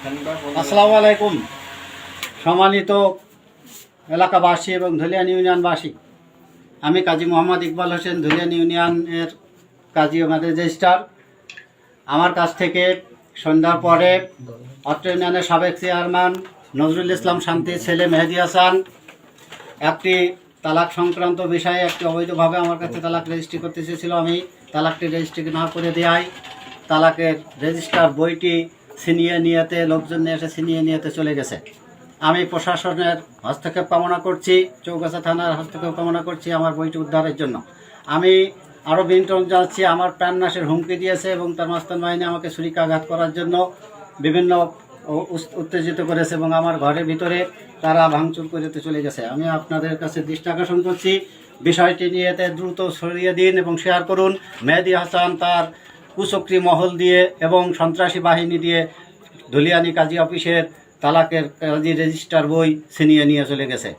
আসসালামু আলাইকুম সম্মানিত এলাকাবাসী এবং ধুলিয়ান ইউনিয়নবাসী। আমি কাজী মোহাম্মদ ইকবাল হোসেন, ধুলিয়ান ইউনিয়নের কাজী ও রেজিস্ট্রার। আমার কাছ থেকে সন্ধ্যার পরে অত্র ইউনিয়নের সাবেক চেয়ারম্যান নজরুল ইসলাম শান্তির ছেলে মেহেদি হাসান একটি তালাক সংক্রান্ত বিষয়ে একটি অবৈধভাবে আমার কাছে তালাক রেজিস্ট্রি করতে চেয়েছিল। আমি তালাকটি রেজিস্ট্রি না করে দেওয়ায় তালাকের রেজিস্টার বইটি ছিনিয়ে নিয়েতে লোকজন এসে ছিনিয়ে নিয়েতে চলে গেছে। আমি প্রশাসনের হস্তক্ষেপ কামনা করছি, চৌগাছা থানার হস্তক্ষেপ কামনা করছি আমার বইটি উদ্ধারের জন্য। আমি আরও বিনটন জানাচ্ছি, আমার প্রাণনাশের হুমকি দিয়েছে এবং তার মাস্তান বাহিনী আমাকে ছুরিকাঘাত করার জন্য বিভিন্ন উত্তেজিত করেছে এবং আমার ঘরের ভিতরে তারা ভাঙচুর করতে চলে গেছে। আমি আপনাদের কাছে দৃষ্টি আকর্ষণ করছি, বিষয়টি নিয়ে দ্রুত সরিয়ে দিন এবং শেয়ার করুন। মেহেদি হাসান তার কুচক্রী মহল দিয়ে এবং সন্ত্রাসী বাহিনী দিয়ে ধুলিয়ানি কাজী অফিসের তালাকের কাজী রেজিস্টার বই ছিনিয়ে নিয়ে চলে গেছে।